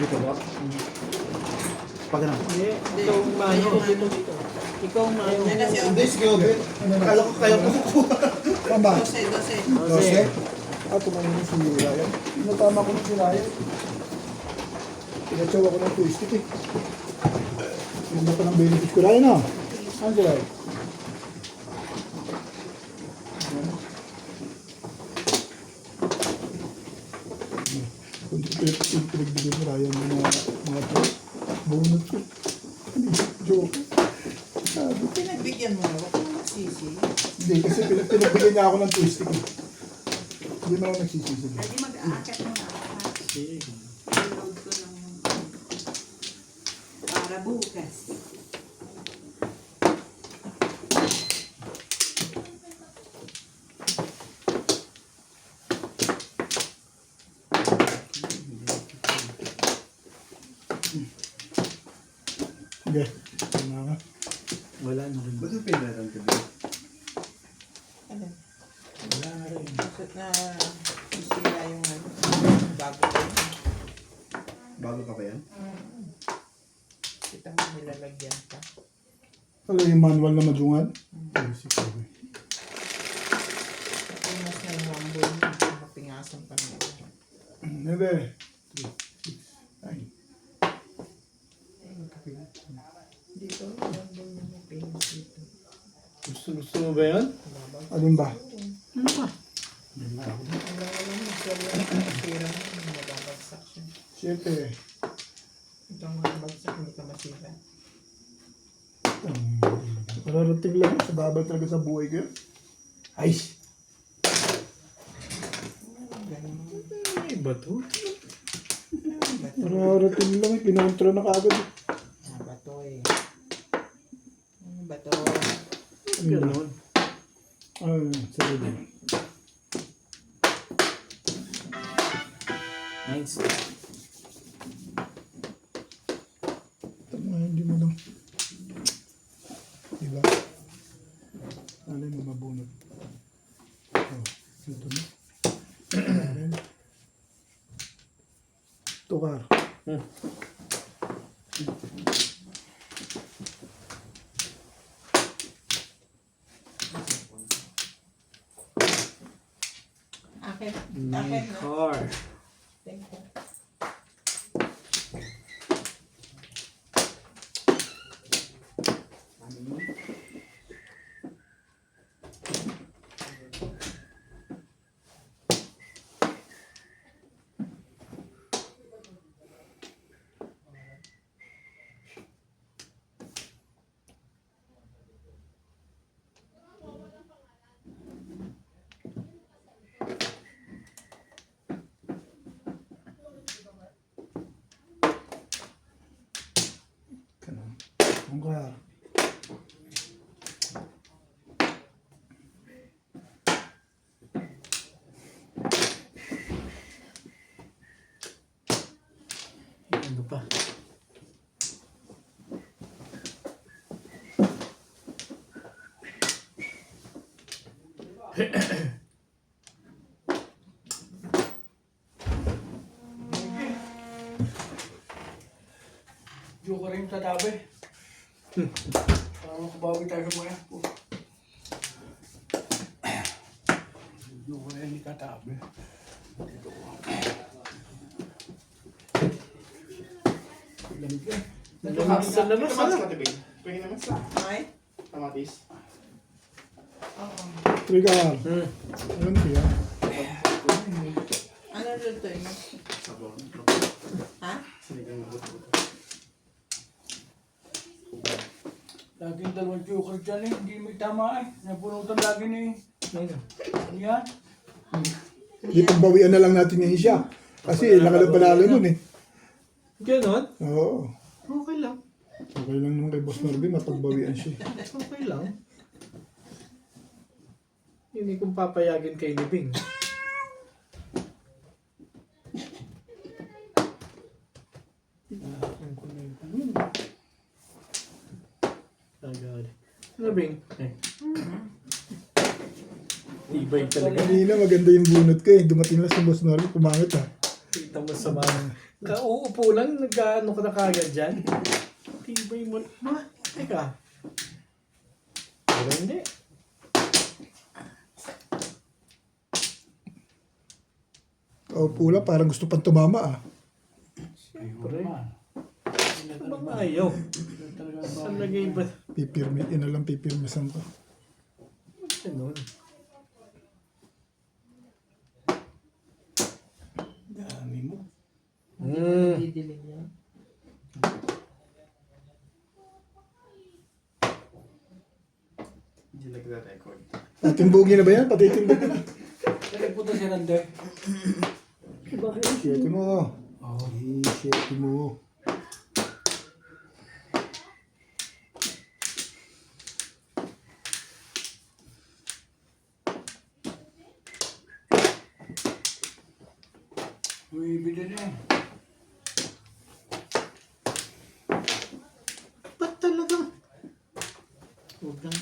Dito ba? Pag ano? Hindi, ikaw ang mayo. Dito. Ikaw ang mayo. Hindi, sige, Obet. Akala ko kaya po kukuha. Tama. 12. 12? Tumayin na si Ryan. Natama ko na si Ryan. Pinatsaw ako ng twisted eh. Yung pa ng benefit ko. Ryan ah. Ano si Ryan? Kung pinagbigyan ni Ryan ng mga bonus ko. Hindi, joke. Sabi. Pinagbigyan mo na, huwag mo magsisi. Hindi, kasi pinagbigyan niya ako ng twisted eh. Hindi mo ako nagsisisi. Hindi mag-aakat mo na. I-load ko ng para bukas. Sige, tama nga. Wala na rin. Ba't yung pinarang ka ba? Ano? Wala na rin. Bakit na isira yung ano? Bago ko. Bago pa ba yan? Kita mo nilalagyan pa. Ano yung manual na madungan? Sige. Pinas na yung rumble mo. Mapingasan pa na yun. Nebe. 3, 6, 9. Dito, rumble mo mapingas dito. Gusto mo ba yun? Alin ba? Ano ba? Alam mo, masaya yung masira mo. Mababagsak siya. 7. Ito ang mga bagsak, hindi ka masira. Pararating lang. Sa babal talaga sa buhay ko yun. Ay! Ganun. Ay, bato. Pararating lang. Kinontra na kagad. Bato eh. Bato. Ganon. Ay, sarili. Nice. Tama, hindi mo lang. Diba? Alin mo mabunot. Oh, ito na. Alin. Tukar. Akin. My Akin na. car. Thank you. Kanon. Tukar. Ano pa? Joke rin sa tabi. Para makabawi tayo sa mga po. Joke rin sa tabi. Dito ko. Lamig yan. Lamig sa labas, Kamatis ah. ka, Tibing. Pwede naman sa Ay? kamatis. Oo. Tukar. Alam ko yan. Ano lutuin mo? Sabon. Ha? Sinigang na buto. Laging dalawang joker dyan eh. Hindi may tama eh. Napunutan lagi ni... Ano yan? Di pagbawian na lang natin yung siya. Kasi nakalabalalo nun eh. Ganon? Oo. Okay lang. Okay lang naman kay Boss Norby, mapagbawian siya. Okay lang. Hindi kong papayagin kay Libing. Agad. Libing. Ibay talaga. Kanina maganda yung bunot ko eh. Dumating lang si Boss Norby, pumangit ah. Kita mo sa mga Kauupo lang, nag-ano ka na kagad dyan. Tibay mo. Ma, teka. Pero hindi. Kaupo lang, parang gusto pang tumama ah. Siyempre. naman. Bang ayaw. Saan lagay ba? Pipirmitin na lang, pipirmisan ko. Ganun. Dami mo. Didilig niya. Hindi nagre-record. Patimbugi na ba yan? Patitimbog na. Kaya puto si Rande. Shit mo. Oo. Shit mo. Uy, bili na eh. Ba't talagang? Huwag lang.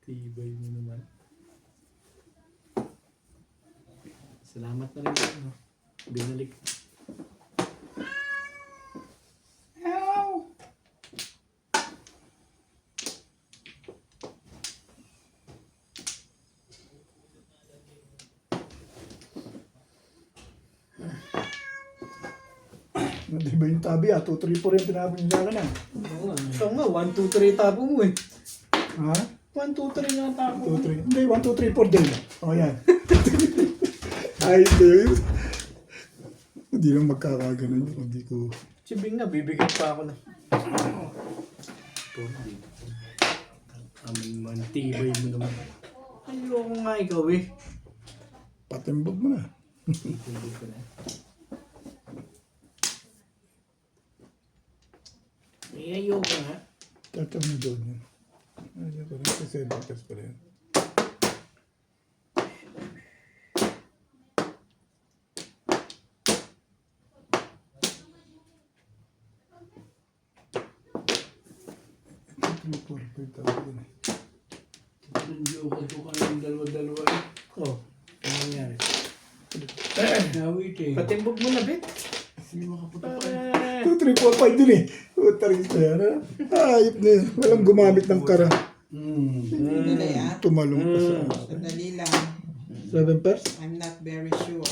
Tibay mo naman. Salamat na rin. No? Binalik. Di ba yung tabi ah? 2, 3, 4 yung tinabi niya ka na. Ito nga, 1, 2, 3 tapo mo eh. Ha? 1, 2, 3 nga tapo 2, mo. 3. Hindi, 1, 2, 3, 4 din. O yan. Ay, dude. Hindi lang magkakaganon yun. Hindi ko... Sibing nga, bibigyan pa ako na. Amin man, tibay mo naman. Ayoko nga ikaw eh. Patimbog mo na. Tibay ko na. Eh, ayoko nga. Tatang mo doon yun. Ayun pa rin. Kasi doctors pa rin. Nandiyo ko kayong dalawa-dalawa eh. Oh, ano nangyari? Nawit eh. Patimbog mo na, Bet. Hindi makaputa pa. 2, 3, 4, 5 din eh. Utarin sa yan. Ayop na yun. Walang gumamit ng kara. Sandali ah. Tumalong pa sa akin. Sandali lang. 7 pairs? I'm not very sure.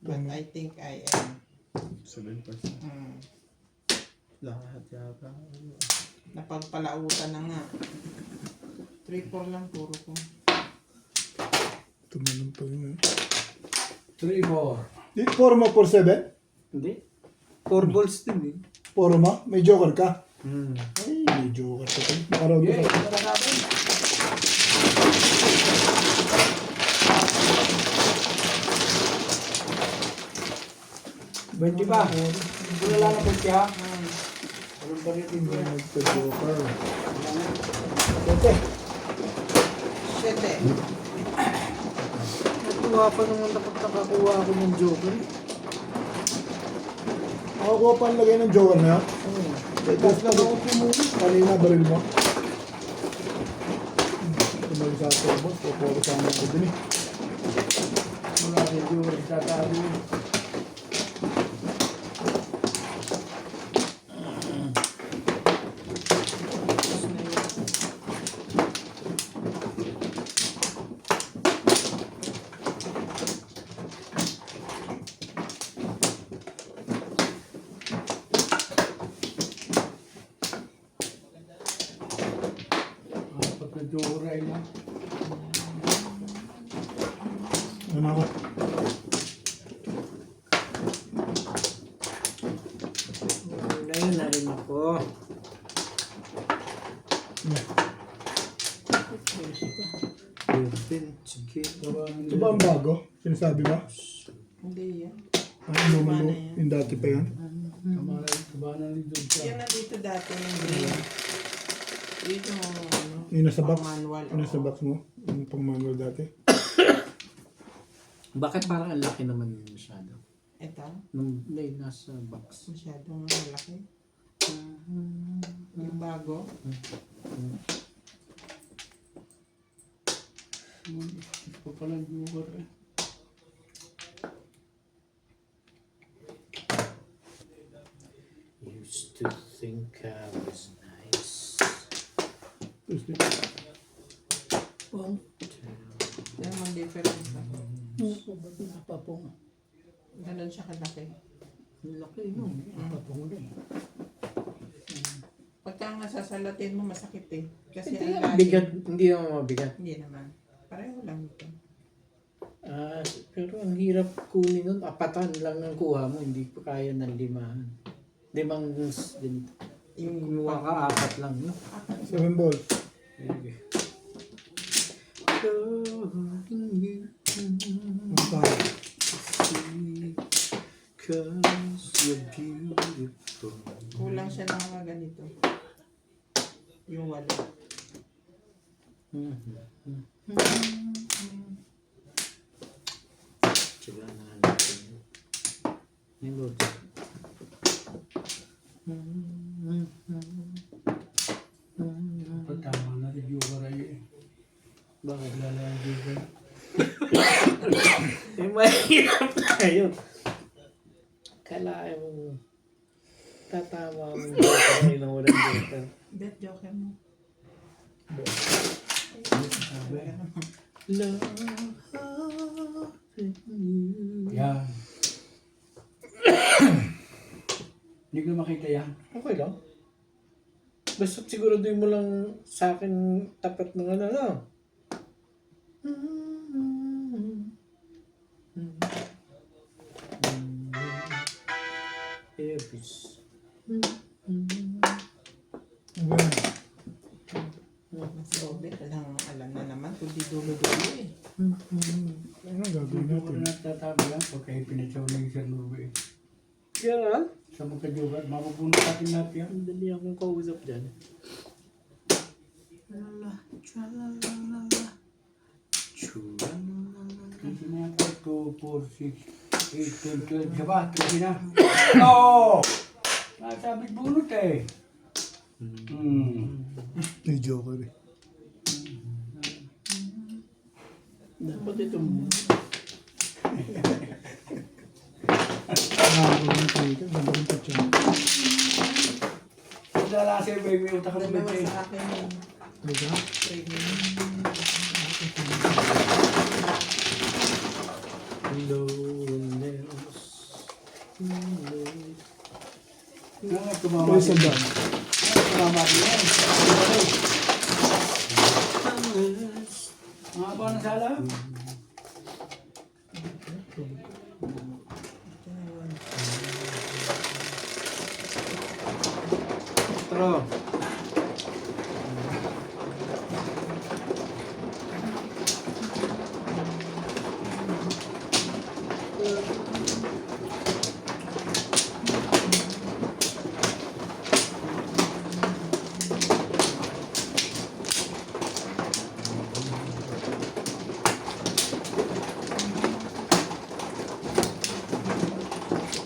But I think I am. 7%. Lahat yata. Napagpalautan na nga. 3-4 lang puro ko. Tumalong pa yun eh. 3-4. 4 mo, 4-7? Hindi. 4 balls din eh. 4 mo? May joker ka? Hmm. Ay, may joker ka pa. Nakaraw Okay, ka. tara natin. Benti pa. Wala na po siya. Walang balitin mo. Nagka-joker. Sete. Siyete. Natuwa pa naman dapat nakakuha ako ng joker. Nakakuha pa ang lagay ng joker na yan? Tapos lang ako pumuli. Kanina, baril mo. Tumalong sa akin, boss. Pupuro sa amin ko din eh. Wala na yung tatabi. Pagkajoray na. Ano ako? Ngayon na rin ako. Sige. Ito ba ang bago? Sinasabi ba? Hindi yan. Ang lumalo? Yung dati pa yan? Kabanan ni Doon siya. Yan na dito dati ng green. Dito ano. Yung nasa box? Manual. Yung nasa box mo? Yung pang manual dati? Bakit parang ang laki naman yun masyado? Ito. Nung hindi, nasa box. Masyadong malaki. Yung bago. Ito pala yung joker eh. Used to think I was nice. Oh, yan ang difference. Ba't napapong? Ganun siya kalaki. Ang laki no. Napapong din. Pagka nga sasalatin mo, masakit eh. Kasi Hindi ang naman bigat, hindi naman mabigat. Hindi naman. Pareho lang ito. Pero ang hirap kunin nun, apatan lang ang kuha mo, hindi pa kaya ng limahan. Limang din. Yung kumuha ka, apat lang, no? 7 ball. Okay. Loving you, cause you're beautiful. Kulang siya ng mga ganito. Yung wala. Diba na natin yun? Yung Lord. Tama na rin joker ay eh. Bakit? Lala yung joker. Eh, mahirap na yun. Kailangan mong tatama ang joker ay nang walang joker. Bet joker mo. Sabi. Love you. Yan. Hindi ko makita yan. Okay lang. Basta siguraduhin mo lang sa akin tapat ng ano, no? Earpiece. Mas obit. Alam na naman. Kundi dulo-dulo eh. Ano gagawin Hindi ko natin? na natatabi yan pagka ipinatsaw na yung Sir Ruby. Yan. Sa magka-joker, mapupunod natin natin yan. Ang dali akong kausap dyan. Kasi na yan, 2, 4, 6, 8, 10, 12. Siya ba? 13 na. No! Nasabit bunot eh. May joker eh. Dapat itong Nakakaroon ng tita. Ganda kong tatsa. Lala si baby, utak ka Dalawa naman eh. sa akin yung Diba? loneliness. Nga, tumama May isang din. daan. Tumama din yan. Ang haba ng sala. Pero,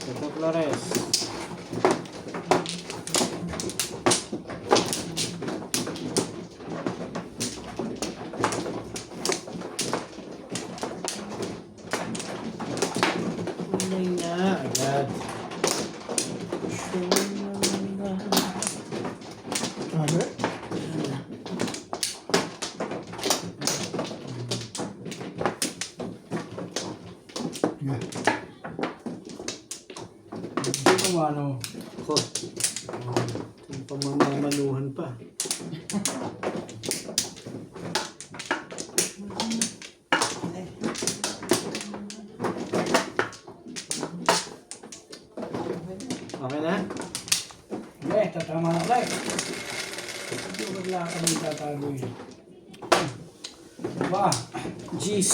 ito Flores. Umay na agad. Sabi? Yeah. Hindi ko ano. Ako. Yung pamamamanuhan pa. Okay na? Hindi, tatama na tayo. Hindi ko wala kami tatago eh. Diba? Jeez.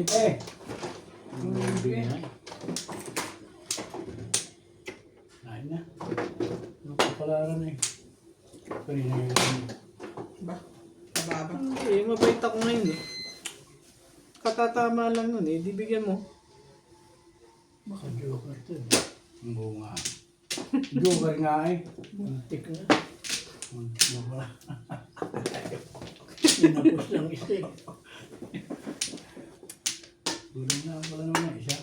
Site. Ayun na. Napapalaran eh. Kanina yun. Ba? Mababa. Eh, mabait ako ngayon eh. patatama lang nun eh. Di bigyan mo. Baka joker to. Oo nga. Joker nga eh. Muntik na. Joker. Inapos ng steak. Tulong na pala naman isa.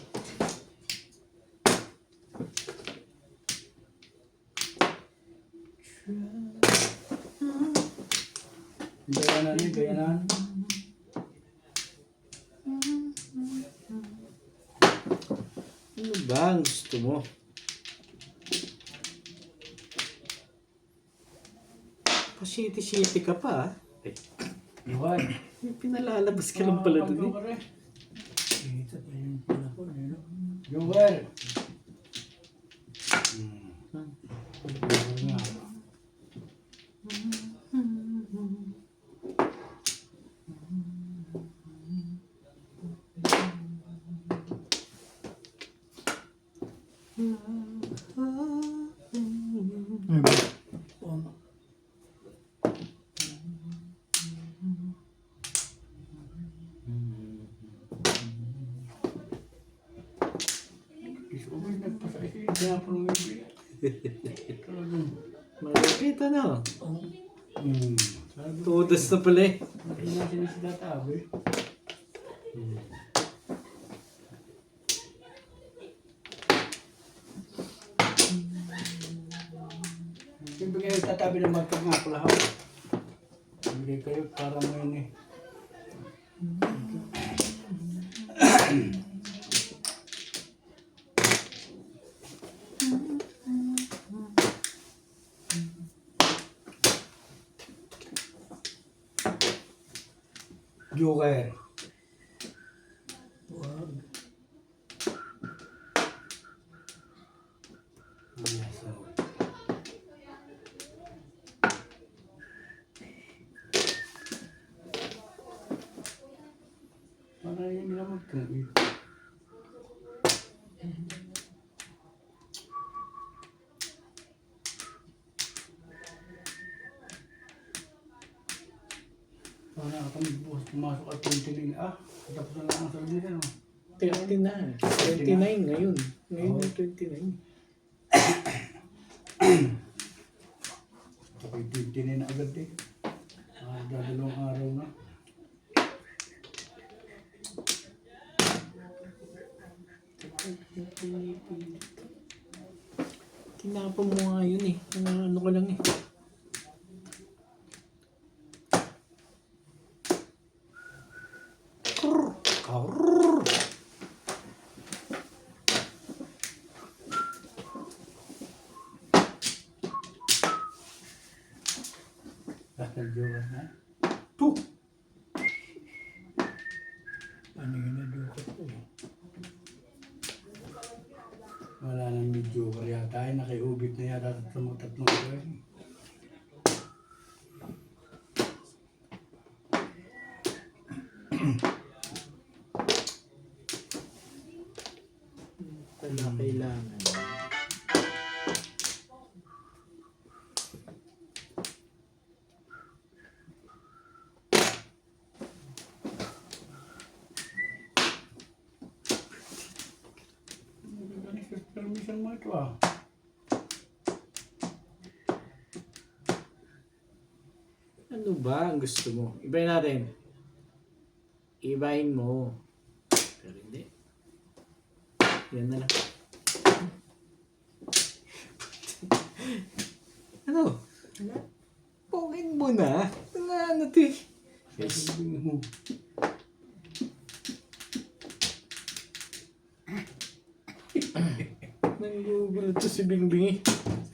Gaya na. Ano ba ang gusto mo? Pa-shitty-shitty ka pa ah. Iwan. May pinalalabas ka lang pala dun eh. Joker eh. Kita pa yung panahon eh. No? Joker. Joker nga. Ay, ba? Pong. Isuwi nagpasay. Kaya pa nung ibig. Talagang. Malapit ano? Sabi ko, Tudas na pala eh. hindi natin sila tabi. Siyempre kayo tatabi ng magkagapulahaw. Hindi kayo para mo yun eh. Joker. Wag. Yes, so. Para yun nila magkagapit. Sana akong bukas pumasok at 20 ah. Tapos na lang ang sabi nila, no? 39. 29 ngayon. Ngayon na 29. Ako'y 20 na agad eh. Dadalawang araw na. Tinapon mo nga yun eh. Ano ko lang eh. Krrr. Krrr. Dahil Joker na. Ano yun na joker to eh. Wala nang may Joker yata ay nakiubit na yata sa mga tatlong ito eh. Wala kailangan. Permission mo ito ah. Ano ba ang gusto mo? Ibahin natin. Ibahin mo. Pero hindi. Yan na lang. Ano? Pogin mo na. Ano to eh? Sabihin mo. Nanggugulo to si Bingbing eh.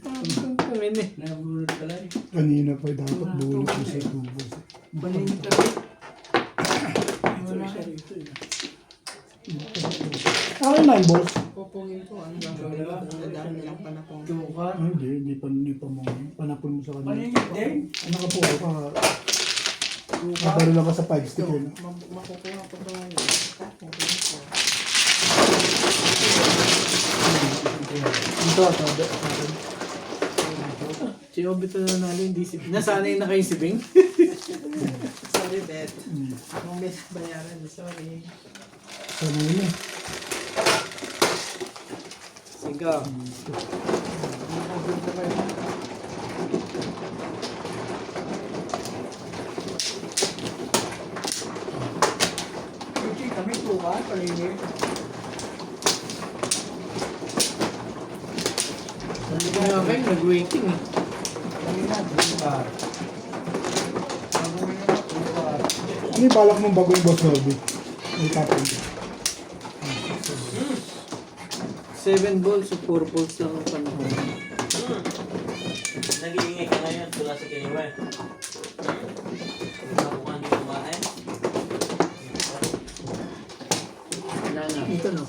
Ang pangin eh. Nabulot ka lang eh. Kanina pa dapat bulot mo sa tubo. Balinig ka rin. Sorry, sorry. Ito eh. Okay na, boss. Pupungin ko, ano ba? Dadaan nilang panapong. Joker. Ah, hindi pa mo. Panapon mo sa kanila. Balinig din. Ano ka po? Nabalo lang ka sa 5 stick yun. Makukuha ko ba ngayon? Makukuha ko. Ito, tabi. Si Obito na nanalo, hindi si... Nasanay na kayo si Bing? Sorry Sorry, Bet. Akong may bayaran. Sorry. Sana yun eh. Sige. Kasi kami tuwa, paligid. Kaya kayo nag-waiting eh. Kami na, tuwa. Kami na, tuwa. Ano yung balak mong bago yung boss Robby? May tapon. 7 balls o 4 balls lang ang panahon. Nag-iingay ka ngayon, tula sa kiniwa eh. Nakukuhan yung kumain. Wala na. Ito no.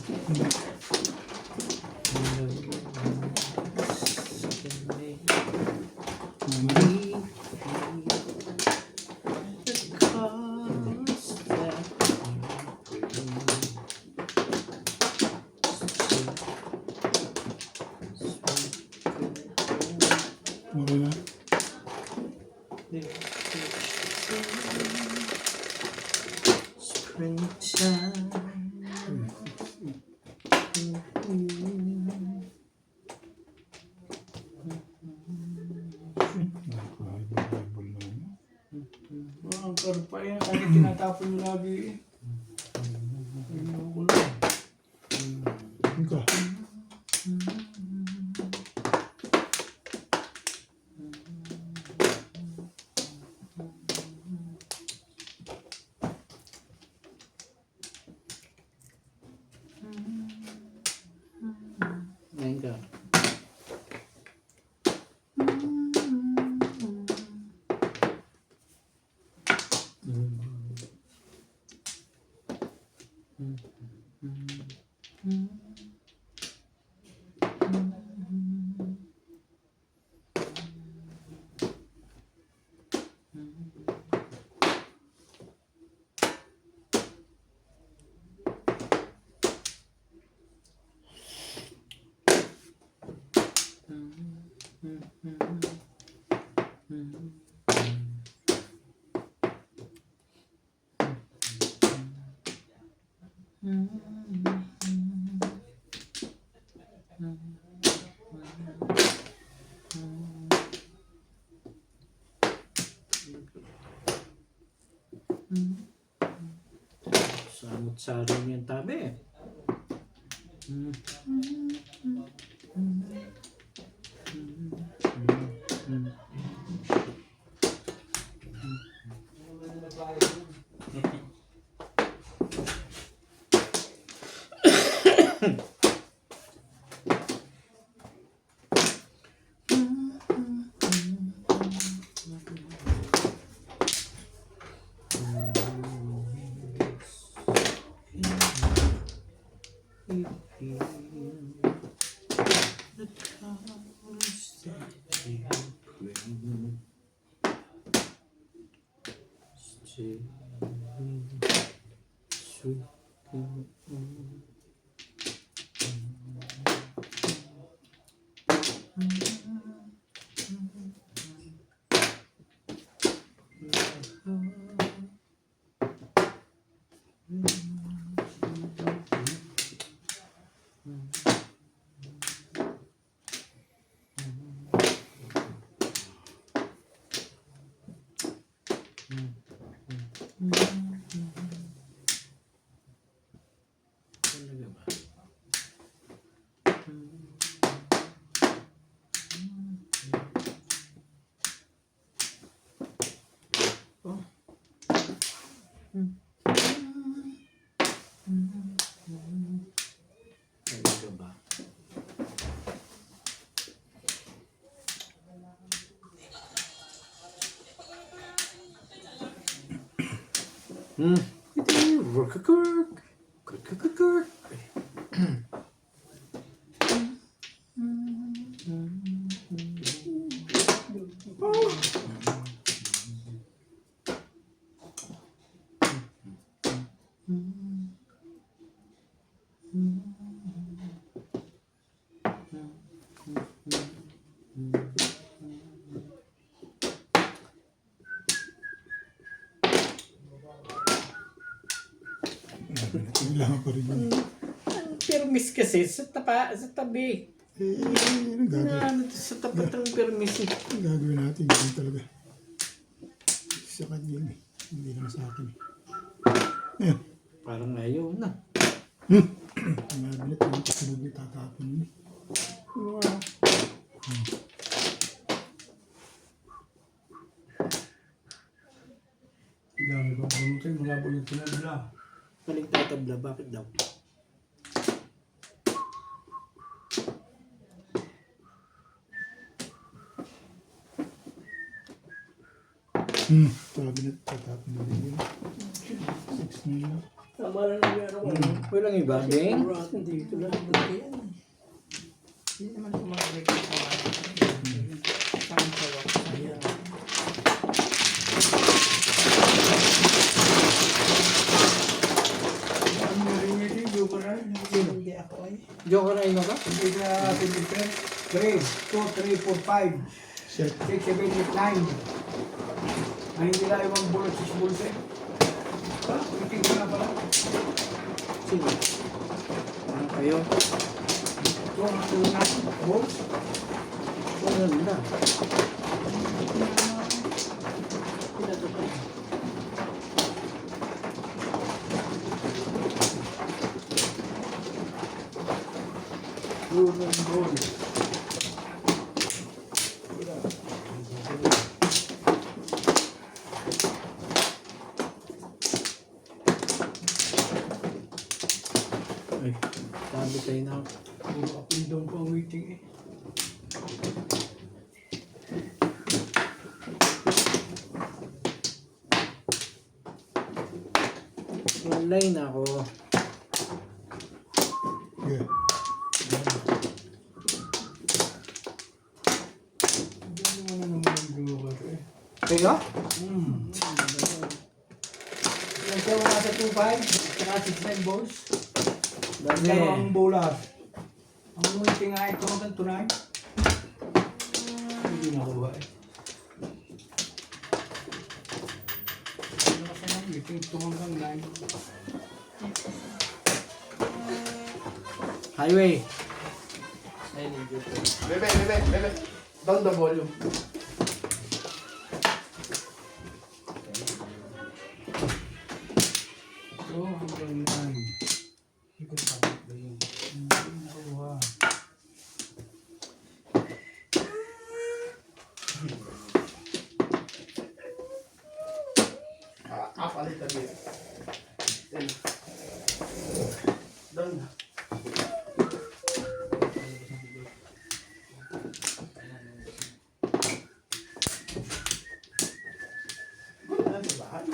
Okay na. Ang karpa yan, kaya tinatapon nyo lagi eh. Ayoko lang. Ika. Ngayon ka. Samot-sarong yung tabi. Talaga ba? Kailangan pa rin yun. Ang permis kasi sa tabi. Ano gagawin? Ano, sa tapat ng permis. Ang gagawin natin, ganun talaga. Sa kanya yun eh. Hindi naman sa akin eh. Ayan. Parang ayaw na. Ang mabilit, yung kasunod niya tatapon niya. Dami kong bunutin, mga bunutin na nila. Maling tatabla, bakit daw? Sabi na tatapon na rin yun. 6 na yun. Tama lang yung meron ko. Walang iba, Beng? Dito lang. Dito yan. Hindi naman kumakalit ko sa mga. Saan sa wak. Ayan. Ang narinig yung Jokeray. Hindi ako eh. Joker ay na ba? Hindi ka pinipin. 3, 2, 3, 4, 5, Set. 6, 7, 8, 9. Ay, hindi lang ibang bulot sa bulse. Ha? Iting ka na pala. Sino? Ano kayo? Ito, ang tunay. Bulls. Ano na? Bulls. Bulls. Ay, sabi tayo na. Puro apindong po ang waiting eh. Online ako. Yeah. Hindi mo naman ang gawa ko eh. Kayo? Yung tayo nasa 2-5, saka 6-9 balls. Dami. Ikaw ang bowler. Ang waiting nga ito hanggang tunay. Hindi nakuha eh. Ano kasi ang waiting ito hanggang 9. Highway. Ayun yung Joker. Bebe. Down the volume. Ito hanggang 9. Hindi ko sabit ba yun? Hindi nakuha. Up a little bit. Then. Down. Ano sa bahay?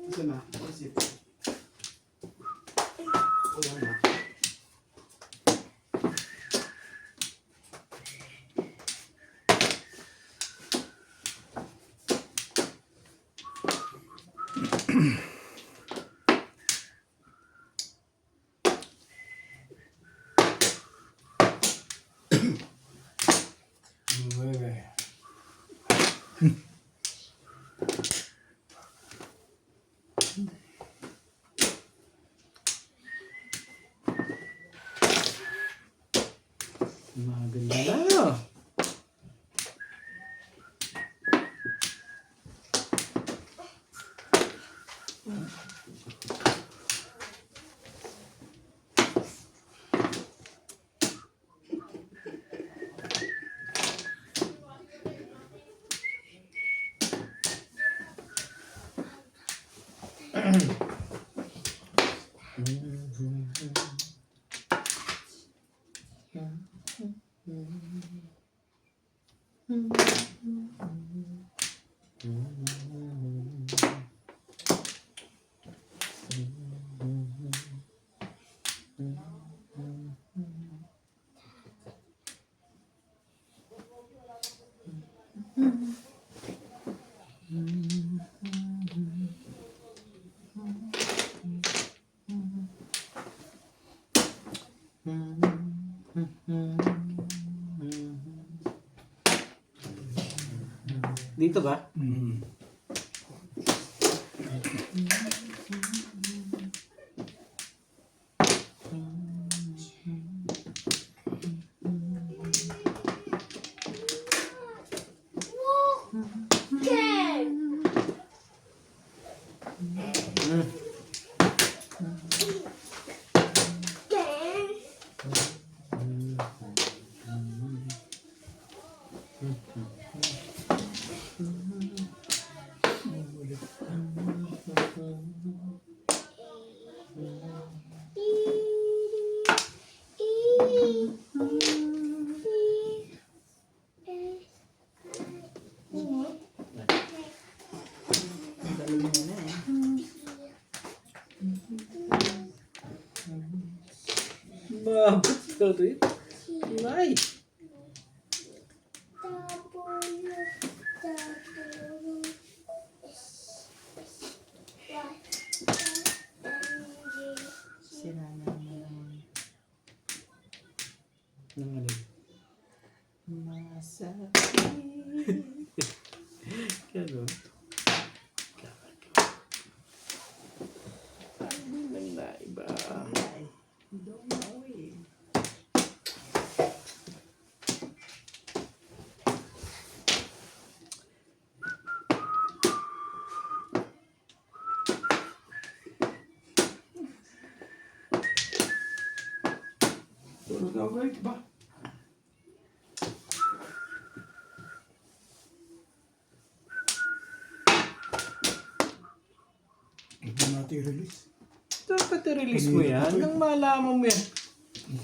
Isa na. Isip. Wala na. Nueve. Maganda na. Dito ba? Mm. Mabot ka rin. Ay! Sira na naman. Nang ano? Masakit. Gano'n. Ano nang naiba? Don't know eh. Tulog na ako ba? Hindi natin i-release. Dapat i-release mo yan. Nang malaman mo yan.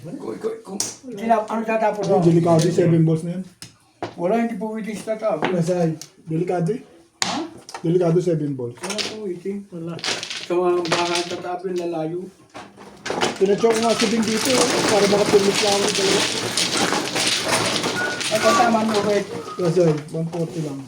Ano tatapos Hindi, ako? delikado yung 7 balls na yan. Wala, hindi po waiting sa tatapos. Nasay, delikado eh. Ha? Delikado 7 balls. Wala po waiting. Wala. Sa mga baka tatapos na layo. Pinacheck ko nga si Bing dito para makapirmis lang ako talaga. Ay, tama mo, wait. Nasay, 140 lang.